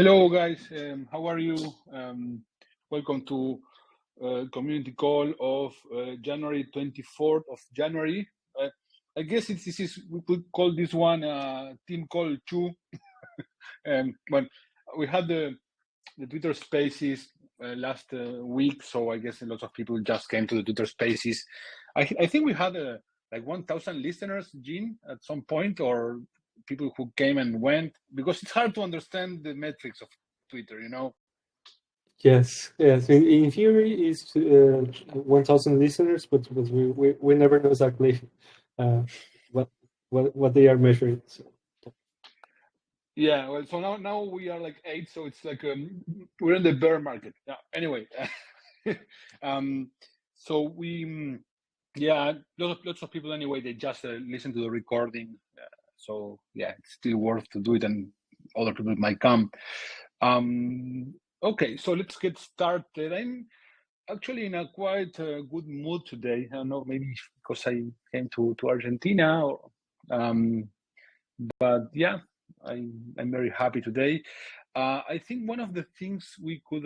Hello, guys. How are you? Welcome to community call of January 24th of January. I guess we could call this one team call 2. But we had the Twitter Spaces last week, so I guess a lot of people just came to the Twitter Spaces. I think we had like 1,000 listeners, Jean, at some point, or people who came and went, because it's hard to understand the metrics of Twitter, you know. Yes. In theory, it's 1,000 listeners, but we never know exactly what they are measuring. So. Yeah, well, so now we are like 8, so it's like we're in the bear market. Anyway, so we lots of people anyway. They just listen to the recording, so yeah, it's still worth to do it, and other people might come. Okay, so let's get started. I'm actually in a quite good mood today. I don't know, maybe because I came to Argentina, or, but yeah, I'm very happy today. I think one of the things we could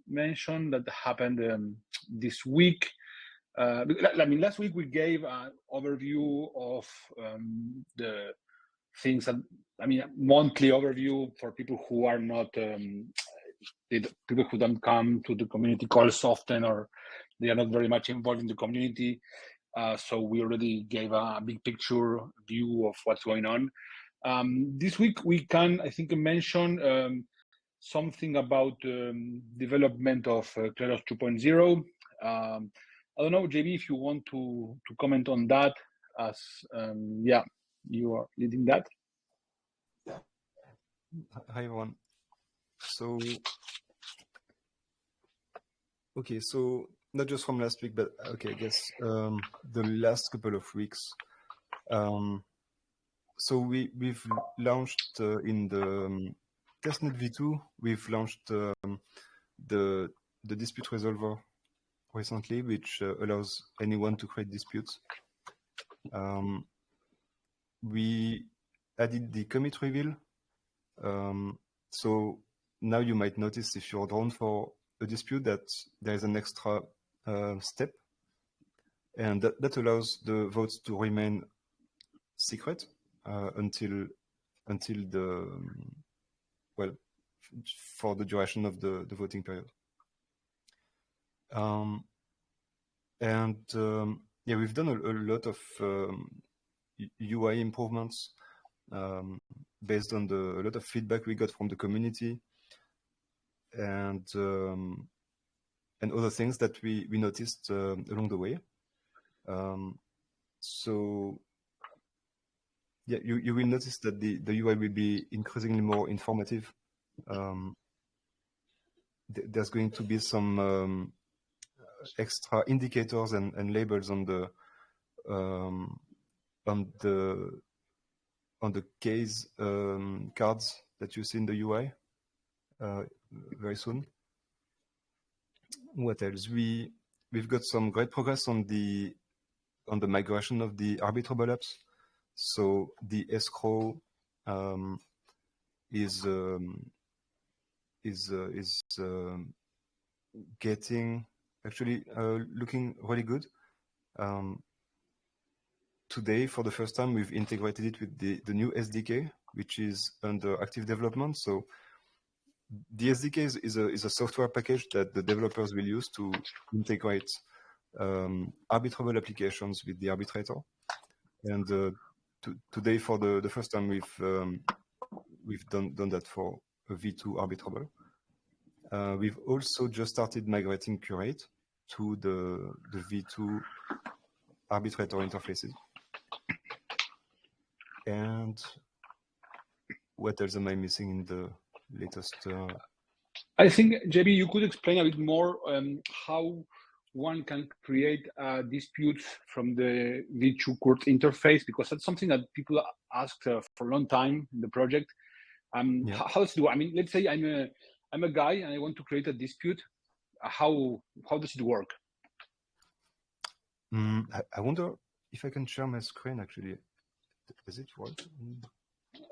mention that happened this week. I mean, last week we gave an overview of the things that, I mean, monthly overview for people who are not people who don't come to the community calls often, or they are not very much involved in the community. So we already gave a big picture view of what's going on. This week we can, I think, mention something about development of Kleros 2.0. I don't know, JB, if you want to comment on that, as you are leading that. Hi everyone. So not just from last week, but okay, I guess the last couple of weeks. So we've launched in the testnet v2. We've launched the dispute resolver recently, which allows anyone to create disputes. We added the commit reveal. So now you might notice, if you're drawn for a dispute, that there is an extra step, and that allows the votes to remain secret until the for the duration of the voting period. Yeah, we've done a lot of UI improvements based on a lot of feedback we got from the community, and other things that we noticed along the way. So yeah, you will notice that the UI will be increasingly more informative. There's going to be some extra indicators and labels on the case cards that you see in the UI very soon. What else? We've got some great progress on the migration of the arbitrable apps. So the escrow is getting actually looking really good. Today, for the first time, we've integrated it with the new SDK, which is under active development. So the SDK is a software package that the developers will use to integrate arbitrable applications with the arbitrator. And today, for the first time, we've done that for a V2 arbitrable. We've also just started migrating Curate to the V2 arbitrator interfaces. And what else am I missing in the latest? I think, JB, you could explain a bit more how one can create disputes from the V2 court interface, because that's something that people asked for a long time in the project. How does it do? I mean, let's say I'm a guy and I want to create a dispute. How does it work? I wonder if I can share my screen, actually. Does it work?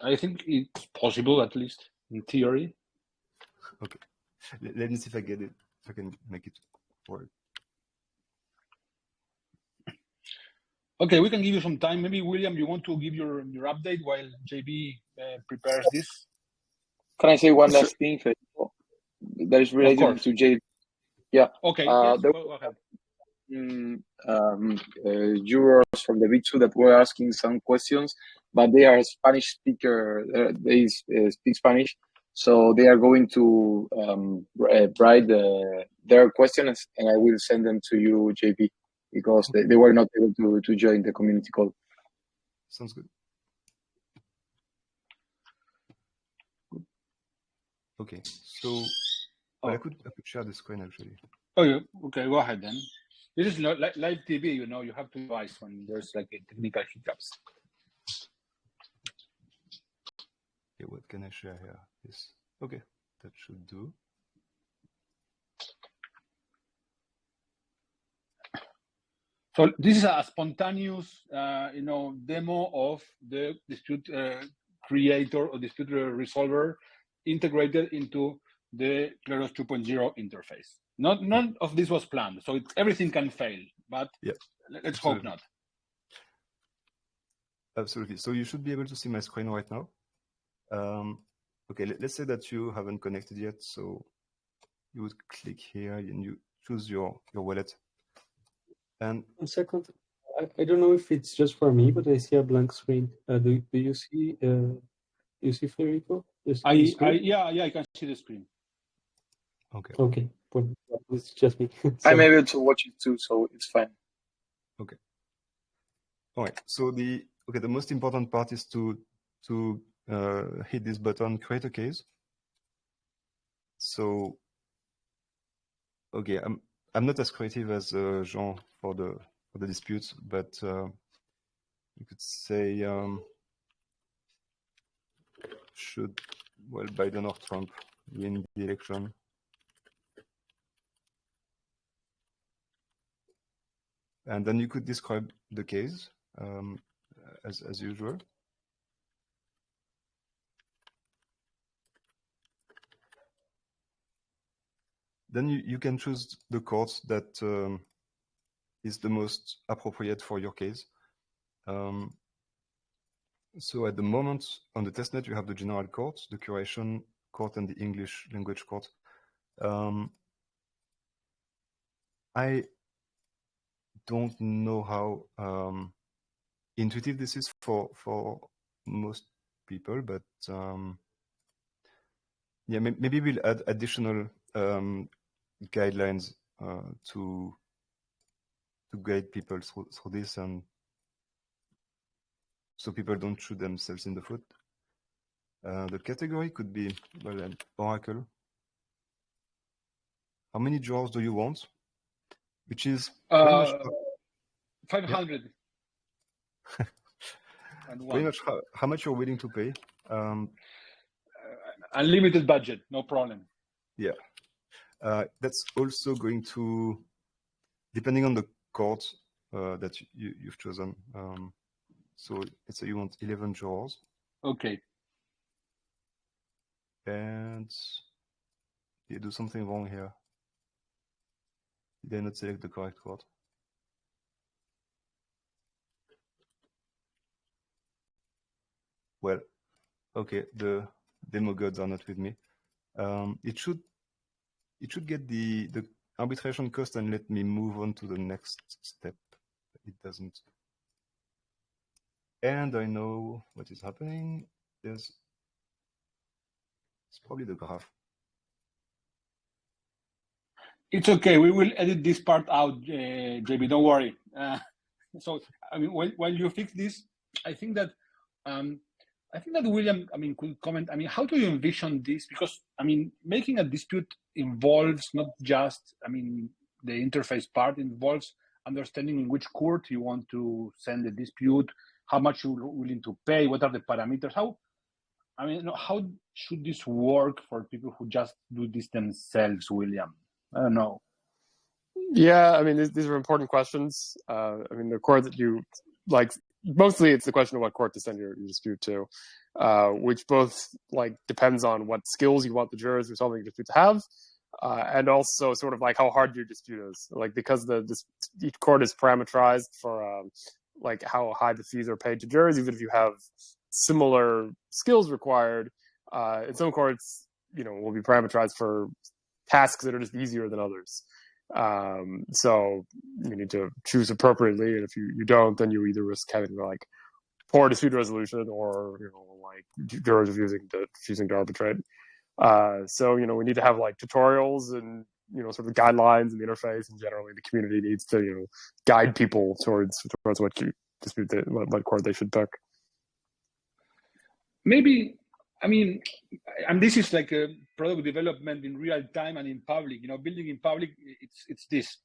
I think it's possible, at least in theory. Okay. Let me see if I get it. If I can make it work. Okay, we can give you some time. Maybe William, you want to give your update while JB prepares this? Can I say one last thing that is related to JB? Yeah. Okay. Yes, go ahead. Jurors from the B2 that were asking some questions, but they are Spanish speaker. They speak Spanish, so they are going to write their questions, and I will send them to you, JP, because they were not able to join the community call. Sounds good. Okay, so I could share the screen actually. Oh, yeah. Okay, go ahead then. This is not live TV, you know, you have to advise when there's like a technical hiccups. Okay, what can I share here? Yes. Okay, that should do. So this is a spontaneous, demo of the dispute creator or dispute resolver integrated into the Kleros 2.0 interface. None of this was planned, so everything can fail, but let's hope not. Absolutely. So you should be able to see my screen right now. Okay, let's say that you haven't connected yet, so you would click here and you choose your wallet. And 1 second, I don't know if it's just for me, but I see a blank screen. Do you see? You see Federico? Yeah, I can see the screen. Okay, well, it's just me. I'm able to watch it too, so it's fine. Okay. All right. So the most important part is to hit this button, create a case. So, okay, I'm not as creative as Jean for the disputes, but you could say should Biden or Trump win the election? And then you could describe the case as usual. Then you can choose the court that is the most appropriate for your case. So at the moment on the testnet, you have the general court, the curation court, and the English language court. I don't know how intuitive this is for most people, but yeah, maybe we'll add additional guidelines to guide people through this, and so people don't shoot themselves in the foot. The category could be an oracle. How many drawers do you want? Which is pretty much 500. Yeah. Pretty much how much you're willing to pay. Unlimited budget, no problem. Yeah. That's also going to, depending on the court that you've chosen. So let's say you want 11 drawers. Okay. And you do something wrong here. Did I not select the correct court? Well, okay, the demo gods are not with me. It should get the arbitration cost and let me move on to the next step. It doesn't. And I know what is happening. It's probably the graph. It's okay. We will edit this part out, JB. Don't worry. So, I mean, while you fix this, I think that William, could comment. How do you envision this? Because, making a dispute involves not just, the interface part, involves understanding in which court you want to send the dispute, how much you're willing to pay, what are the parameters, how should this work for people who just do this themselves, William? I don't know. Yeah, these are important questions. The court that you like, mostly it's the question of what court to send your dispute to. which both like depends on what skills you want the jurors resolving dispute to have, and also sort of like how hard your dispute is. Like because each court is parameterized for like how high the fees are paid to jurors, even if you have similar skills required. In some courts, will be parameterized for tasks that are just easier than others. So you need to choose appropriately, and if you don't, then you either risk having like poor dispute resolution or like jurors refusing to arbitrate. So we need to have like tutorials and sort of guidelines and the interface, and generally the community needs to guide people towards what what court they should pick. Maybe, I mean, and this is like a product development in real time and in public. Building in public, it's this.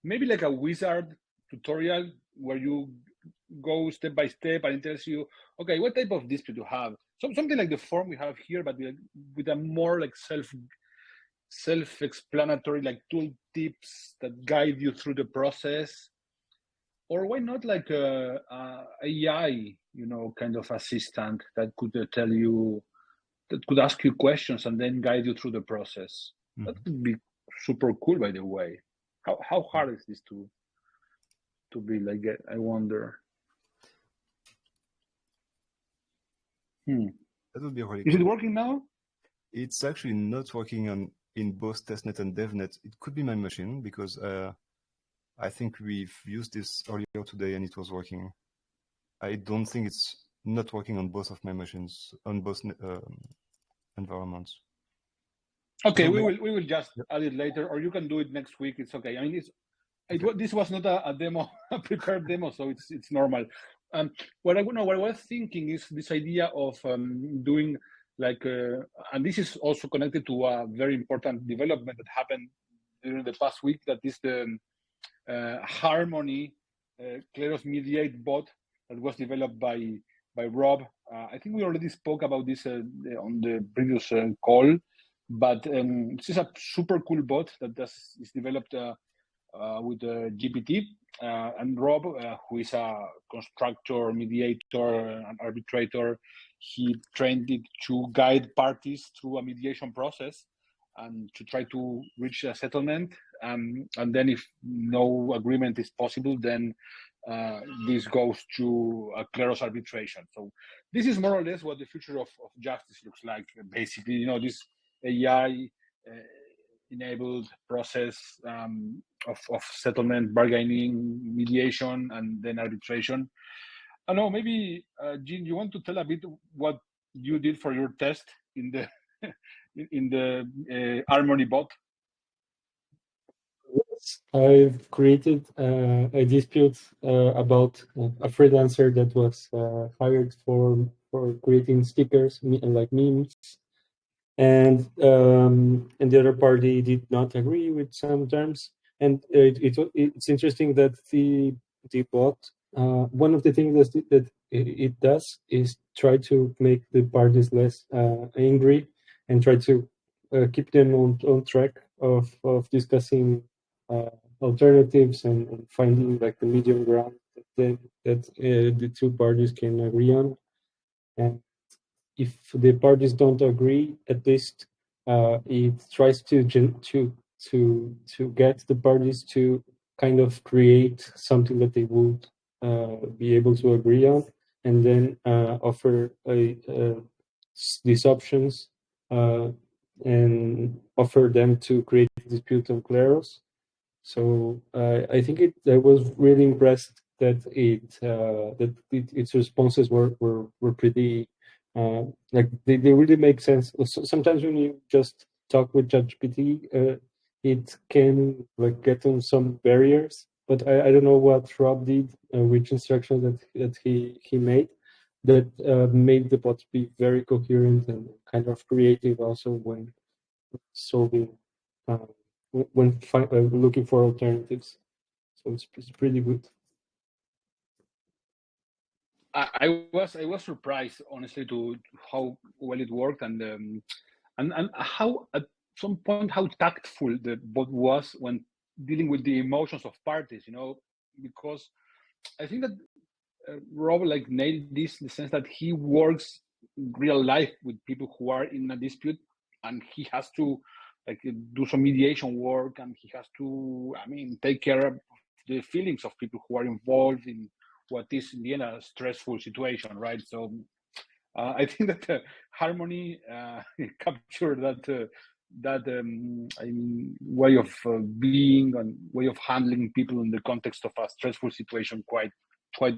Maybe like a wizard tutorial where you go step by step and it tells you, okay, what type of dispute you have. Something like the form we have here, but with a more like self-explanatory like tool tips that guide you through the process. Or why not like a AI, kind of assistant that could tell you, that could ask you questions and then guide you through the process. Mm-hmm. That would be super cool, by the way. How hard is this to build? I wonder. That would be really cool. Is it working now? It's actually not working in both testnet and devnet. It could be my machine because I think we've used this earlier today and it was working. I don't think it's not working on both of my machines, on both environments. Okay, we will just add it later, or you can do it next week. It's okay. I mean, this was not a demo, a prepared demo, so it's normal. What I was thinking is this idea of doing like, and this is also connected to a very important development that happened during the past week. That is the Harmony Kleros mediate bot that was developed by Rob. I think we already spoke about this on the previous call, but this is a super cool bot that is developed with GPT, and Rob, who is a constructor, mediator, and arbitrator, he trained it to guide parties through a mediation process and to try to reach a settlement. And then if no agreement is possible, then this goes to a Kleros arbitration. So this is more or less what the future of justice looks like. Basically, this AI enabled process of settlement, bargaining, mediation, and then arbitration. I know, maybe Jean, you want to tell a bit what you did for your test in the in the Harmony bot? Yes, I've created a dispute about a freelancer that was hired for creating stickers like memes. And the other party did not agree with some terms, and it's interesting that the bot, one of the things that it does is try to make the parties less angry and try to keep them on track of discussing alternatives and finding like the medium ground that the two parties can agree on. And if the parties don't agree, at least it tries to get the parties to kind of create something that they would be able to agree on, and then offer these options and offer them to create a dispute on Kleros. So I think I was really impressed that its responses were pretty. Like they really make sense. Sometimes when you just talk with ChatGPT, it can like get on some barriers. But I don't know what Rob did, which instructions that he made that made the bot be very coherent and kind of creative also when solving when looking for alternatives. So it's pretty good. I was surprised, honestly, to how well it worked, and how at some point how tactful the bot was when dealing with the emotions of parties. Because I think that Rob like nailed this in the sense that he works real life with people who are in a dispute, and he has to like do some mediation work, and he has to, I mean, take care of the feelings of people who are involved in what is in the end a stressful situation, right? So I think that Harmony captured that I mean, way of being and way of handling people in the context of a stressful situation quite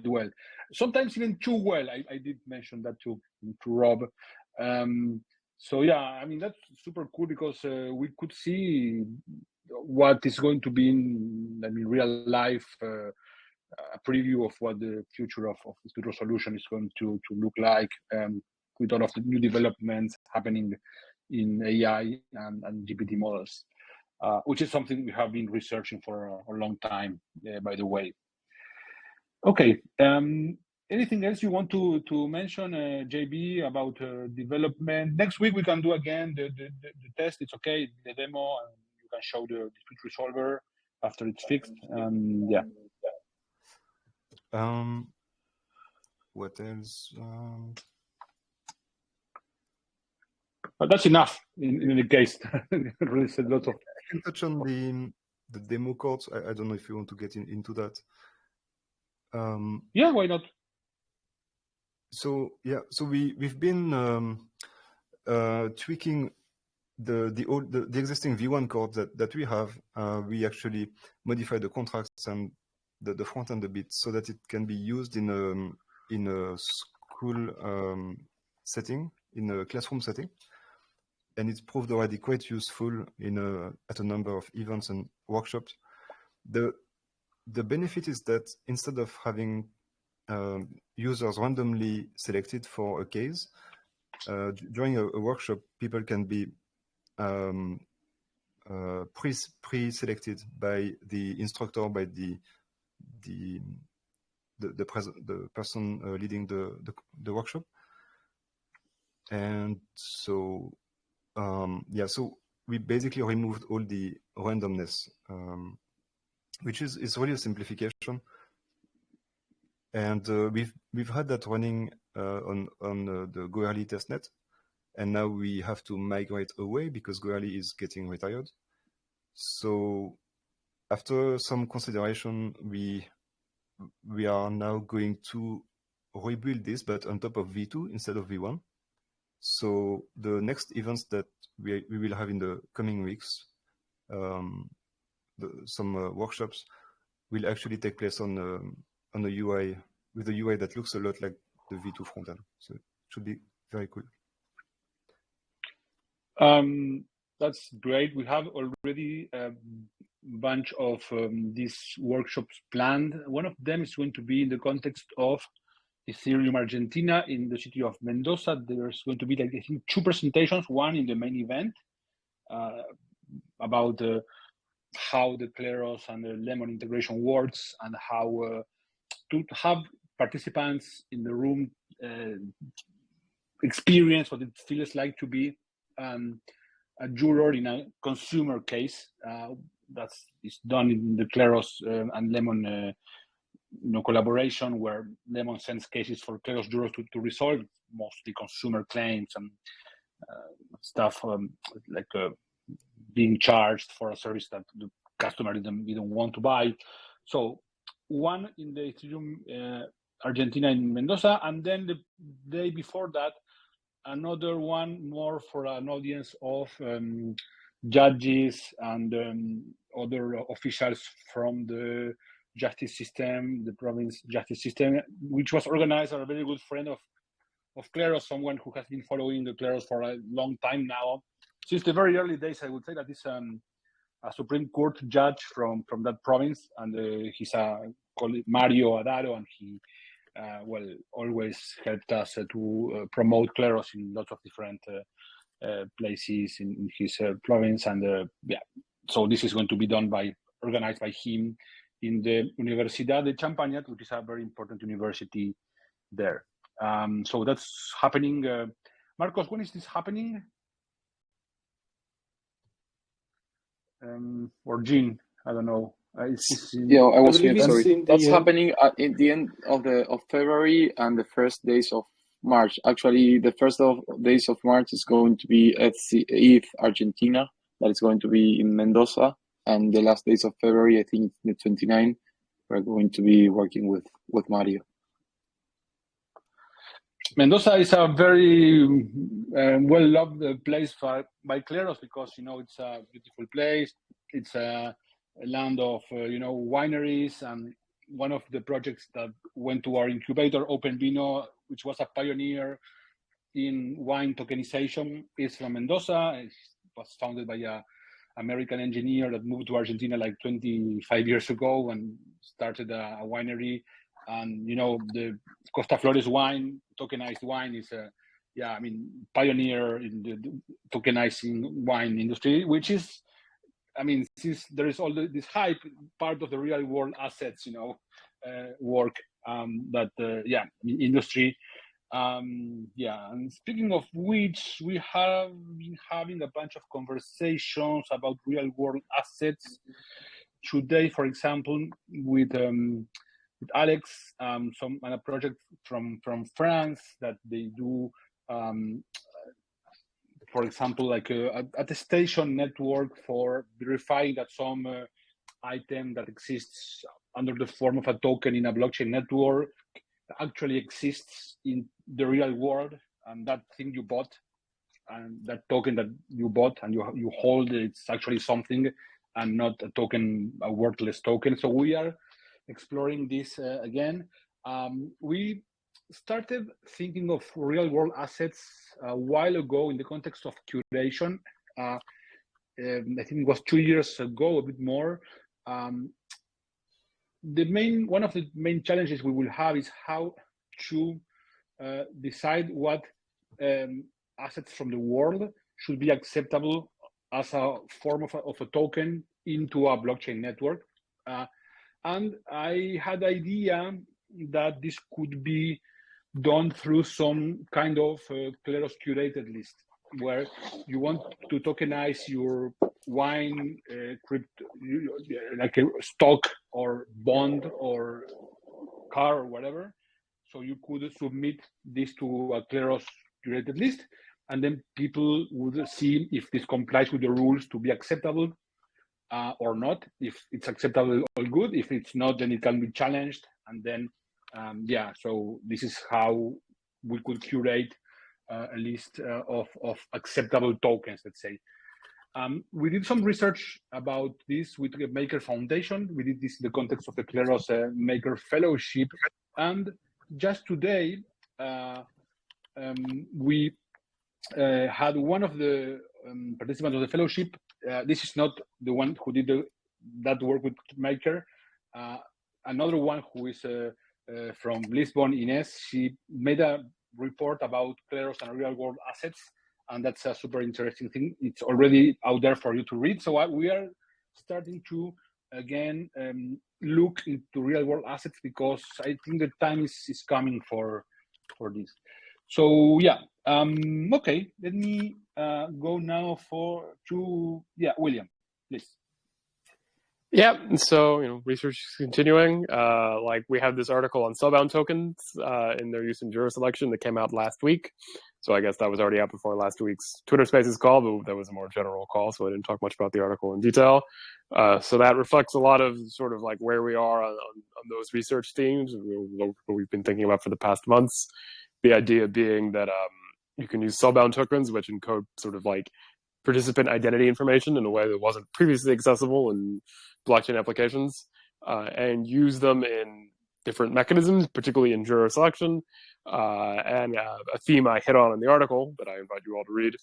well. Sometimes even too well. I did mention that to Rob. So yeah, I mean that's super cool because we could see what is going to be in, I mean, real life. A preview of what the future of dispute resolution is going to look like, with all of the new developments happening in AI and GPT models, which is something we have been researching for a long time, by the way. Okay. Anything else you want to mention, JB, about development? Next week we can do again the test. It's okay, the demo, and you can show the dispute resolver after it's fixed. Yeah. What else? But that's enough in any case. Really said lots of. I can touch on the demo codes. I don't know if you want to get into that. Yeah, why not? So yeah, so we've been tweaking the existing V1 code that we have. We actually modify the contracts and the front end a bit so that it can be used in a school setting, in a classroom setting, and it's proved already quite useful at a number of events and workshops. The benefit is that instead of having users randomly selected for a case, during a workshop, people can be pre-selected by the instructor, by the person leading the workshop. And so yeah, so we basically removed all the randomness, which is really a simplification. And we've had that running on the Goerli testnet, and now we have to migrate away because Goerli is getting retired. So after some consideration, we are now going to rebuild this, but on top of V2 instead of V1. So the next events that we will have in the coming weeks, some workshops, will actually take place on a UI with a UI that looks a lot like the V2 frontend. So it should be very cool. That's great. We have already a bunch of these workshops planned. One of them is going to be in the context of Ethereum Argentina in the city of Mendoza. There's going to be, like, I think, 2 presentations, one in the main event about how the Kleros and the Lemon integration works, and how to have participants in the room experience what it feels like to be a juror in a consumer case is done in the Kleros and Lemon collaboration, where Lemon sends cases for Kleros jurors to resolve, mostly consumer claims and stuff like being charged for a service that the customer didn't want to buy. So one in the Ethereum Argentina in Mendoza, and then the day before that, another one more for an audience of judges and other officials from the justice system, the province justice system, which was organized by a very good friend of Kleros, someone who has been following the Kleros for a long time now. Since the very early days, I would say that he's a Supreme Court judge from that province, and he's called Mario Adaro, and he always helped us to promote Kleros in lots of different places in his province, and yeah. So this is going to be organized by him in the Universidad de Champagnat, which is a very important university there. So that's happening. Marcos, when is this happening? Or Jean, I don't know. Yeah, I was believe mute. it's Sorry. in the That's end. happening in the end of February and the first days of March. Actually, the first days of March is going to be at ETH Argentina. That is going to be in Mendoza, and the last days of February, I think the 29th, we're going to be working with Mario. Mendoza is a very well-loved place by Kleros because, it's a beautiful place. It's a land of, wineries, and one of the projects that went to our incubator, Open Vino, which was a pioneer in wine tokenization, is from Mendoza. It was founded by an American engineer that moved to Argentina like 25 years ago and started a winery. And, the Costa Flores wine, tokenized wine, is pioneer in the tokenizing wine industry, which is, since there is all this hype, part of the real world assets, work industry. And speaking of which, we have been having a bunch of conversations about real world assets today, for example, with Alex, a project from France that they do, for example, like a attestation network for verifying that some item that exists under the form of a token in a blockchain network actually exists in the real world, and that thing you bought and that token that you bought and you hold, it's actually something and not a token, a worthless token. So we are exploring this again. We started thinking of real world assets a while ago in the context of curation. I think it was 2 years ago, a bit more. One of the main challenges we will have is how to decide what assets from the world should be acceptable as a form of a token into a blockchain network. And I had the idea that this could be done through some kind of Kleros curated list, where you want to tokenize your wine, like a stock or bond or car or whatever. So you could submit this to a Kleros curated list, and then people would see if this complies with the rules to be acceptable or not. If it's acceptable, all good. If it's not, then it can be challenged. And then, so this is how we could curate a list of acceptable tokens, let's say. We did some research about this with the Maker Foundation. We did this in the context of the Kleros Maker Fellowship. And just today, we had one of the participants of the fellowship. This is not the one who did that work with Maker. Another one who is from Lisbon, Ines, she made a report about Kleros and real world assets, and that's a super interesting thing. It's already out there for you to read. So we are starting to, again, look into real world assets because I think the time is coming for this. So okay, let me go now to William, please. Yeah, so research is continuing. Like we have this article on spellbound tokens in their use in juror selection that came out last week. So I guess that was already out before last week's Twitter Spaces call, but that was a more general call, so I didn't talk much about the article in detail. So that reflects a lot of sort of like where we are on those research themes, what we've been thinking about for the past months. The idea being that you can use spellbound tokens, which encode sort of like participant identity information in a way that wasn't previously accessible in blockchain applications, and use them in different mechanisms, particularly in juror selection. And a theme I hit on in the article that I invite you all to read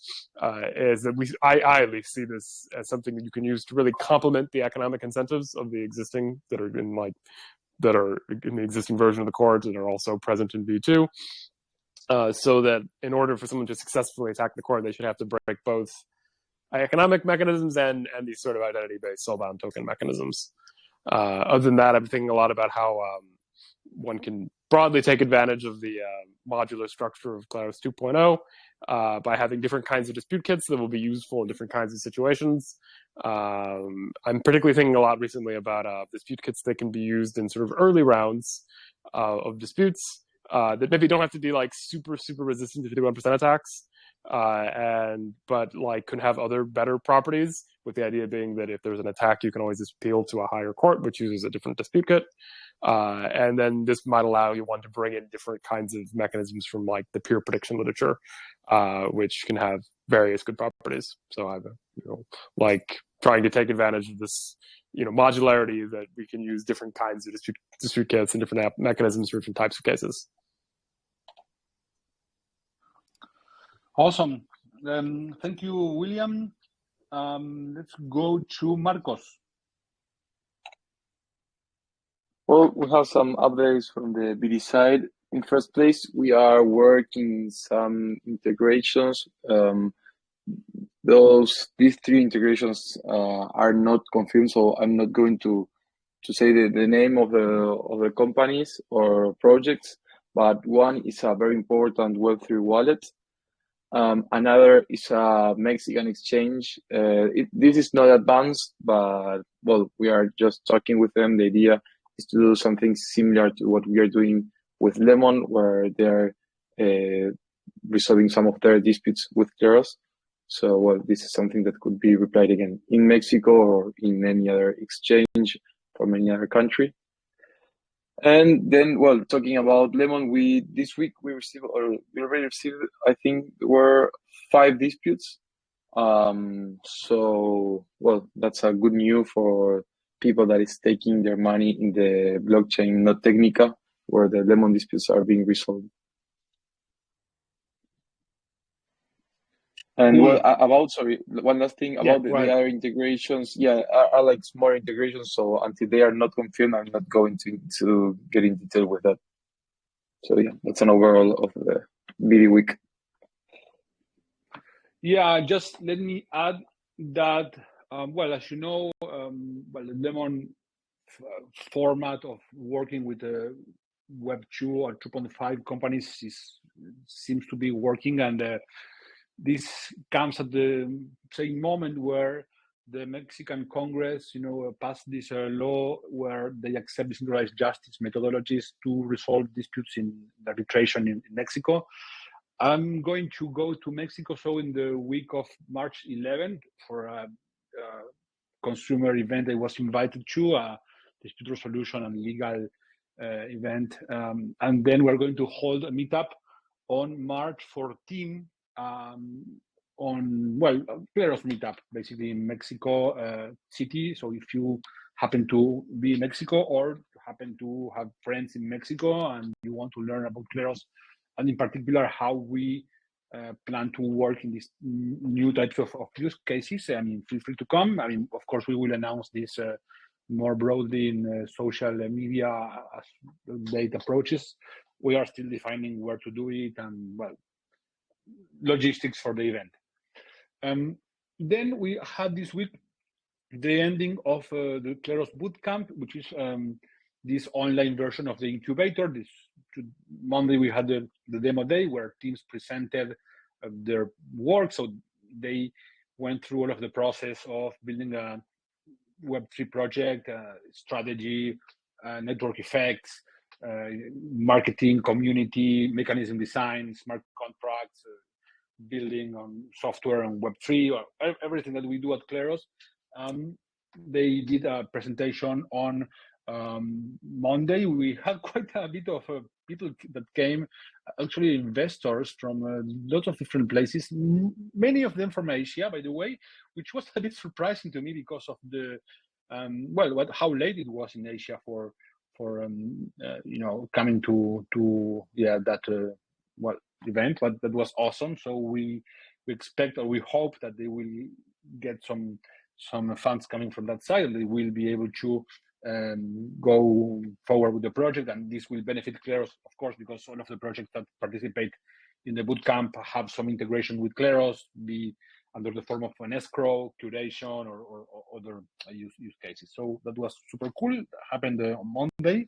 is that I at least see this as something that you can use to really complement the economic incentives of the existing that are in the existing version of the court and are also present in V2. So that in order for someone to successfully attack the court, they should have to break both economic mechanisms and these sort of identity-based spellbound token mechanisms. Other than that, I'm thinking a lot about how one can broadly take advantage of the modular structure of Kleros 2.0 by having different kinds of dispute kits that will be useful in different kinds of situations. I'm particularly thinking a lot recently about dispute kits that can be used in sort of early rounds of disputes that maybe don't have to be like super resistant to 51% attacks, but like could have other better properties, with the idea being that if there's an attack, you can always appeal to a higher court, which uses a different dispute kit. And then this might allow you to bring in different kinds of mechanisms from like the peer prediction literature, which can have various good properties. So I've like trying to take advantage of this modularity, that we can use different kinds of dispute kits and different mechanisms for different types of cases. Awesome. Thank you, William. Let's go to Marcos. Well, we have some updates from the BD side. In first place, we are working some integrations. These three integrations are not confirmed, so I'm not going to say the name of the companies or projects. But one is a very important Web3 wallet. Another is a Mexican exchange. This is not advanced, but well, we are just talking with them. The idea is to do something similar to what we are doing with Lemon, where they're resolving some of their disputes with Kleros. So, well, this is something that could be replied again in Mexico or in any other exchange from any other country. And then, well, talking about Lemon, this week we already received, I think, were 5 disputes. So, well, that's a good news for people that is taking their money in the blockchain, not Technica, where the Lemon disputes are being resolved. And well, one last thing about the other integrations. Yeah, are like small integrations. So until they are not confirmed, I'm not going to get in detail with that. So yeah, that's an overall of the BD week. Yeah, just let me add that, well, as you know, well, the Lemon format of working with the Web 2 or 2.5 companies seems to be working, and this comes at the same moment where the Mexican Congress, passed this law where they accept decentralized justice methodologies to resolve disputes in arbitration in Mexico. I'm going to go to Mexico, so in the week of March 11th, for a consumer event I was invited to, a dispute resolution and legal event. And then we're going to hold a meetup on March 14th on, well, Kleros meetup, basically in Mexico City. So if you happen to be in Mexico or happen to have friends in Mexico and you want to learn about Kleros, and in particular how we plan to work in these new types of use cases, I mean, feel free to come. I mean, of course, we will announce this more broadly in social media as the date approaches. We are still defining where to do it and, well, logistics for the event. Then we had this week the ending of the Kleros Bootcamp, which is this online version of the incubator. This Monday we had the demo day where teams presented their work. So they went through all of the process of building a Web3 project, strategy, network effects, marketing, community, mechanism design, smart contracts, building on software and Web3, or everything that we do at Kleros. They did a presentation on Monday. We had quite a bit of people that came, actually investors from lots of different places, many of them from Asia, by the way, which was a bit surprising to me because of the, how late it was in Asia for coming to that event, but that was awesome. So we expect, or we hope, that they will get some funds coming from that side, and they will be able to go forward with the project, and this will benefit Kleros, of course, because all of the projects that participate in the bootcamp have some integration with Kleros, be under the form of an escrow, curation, or other use cases. So that was super cool. It happened on Monday.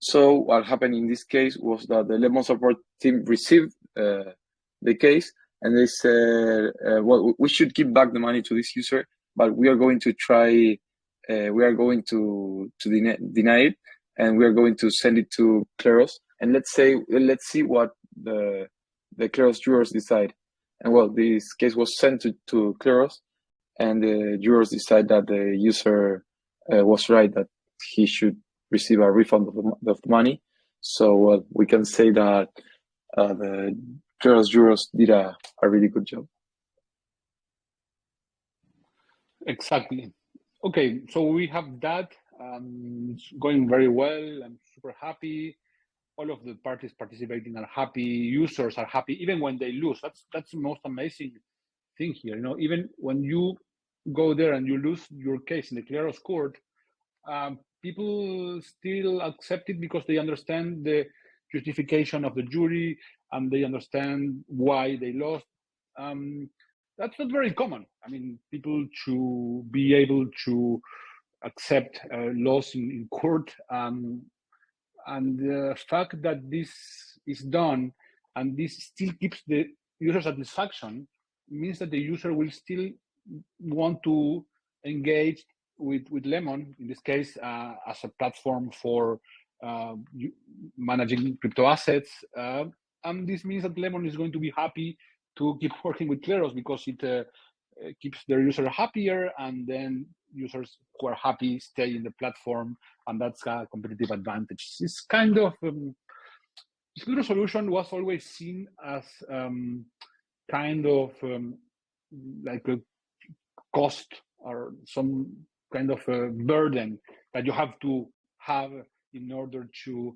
So what happened in this case was that the Lemon support team received the case, and they said, well, we should give back the money to this user, but we are going to try, we are going to deny it, and we are going to send it to Kleros, and let's see what the Kleros jurors decide. And well, this case was sent to Kleros, and the jurors decide that the user was right, that he should receive a refund of the money. So we can say that the Kleros jurors did a really good job. Exactly. Okay, so we have that. It's going very well. I'm super happy. All of the parties participating are happy. Users are happy, even when they lose. That's the most amazing thing here. You know, even when you go there and you lose your case in the Kleros court, people still accept it because they understand the justification of the jury and they understand why they lost. That's not very common. I mean, people to be able to accept loss in court, and the fact that this is done and this still keeps the user satisfaction means that the user will still want to engage with Lemon, in this case, as a platform for managing crypto assets. And this means that Lemon is going to be happy to keep working with Kleros because it keeps their user happier, and then users who are happy stay in the platform, and that's a competitive advantage. It's kind of this Kleros solution was always seen as kind of like a cost or some kind of a burden that you have to have in order to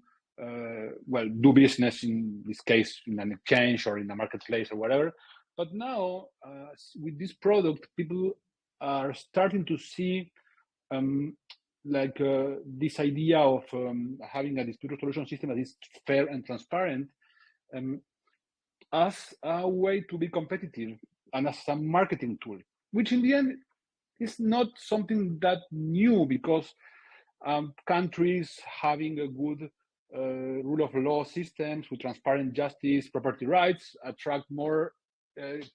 well, do business, in this case in an exchange or in a marketplace or whatever. But now with this product, people are starting to see like this idea of having a dispute resolution system that is fair and transparent as a way to be competitive and as a marketing tool, which in the end is not something that new, because countries having a good rule of law systems with transparent justice, property rights attract more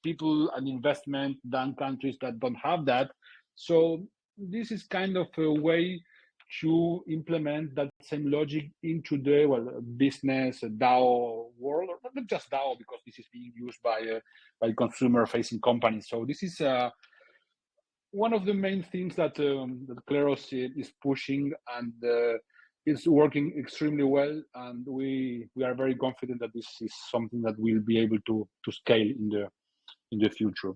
people and investment than countries that don't have that. So this is kind of a way to implement that same logic into the business DAO world, or not just DAO, because this is being used by consumer-facing companies. So this is one of the main things that Kleros is pushing, and it's working extremely well. And we are very confident that this is something that we'll be able to scale in the future.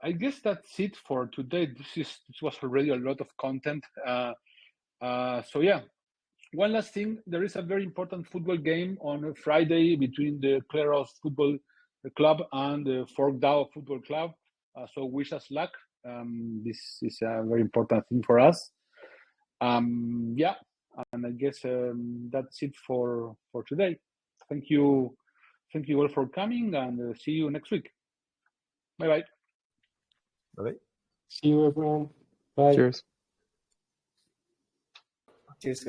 I guess that's it for today. This was already a lot of content. So yeah, one last thing: there is a very important football game on Friday between the Kleros Football Club and the ForkDAO Football Club. So wish us luck. This is a very important thing for us. Yeah, and I guess that's it for today. Thank you all for coming, and see you next week. Bye bye. Bye. See you, everyone. Bye. Cheers. Cheers.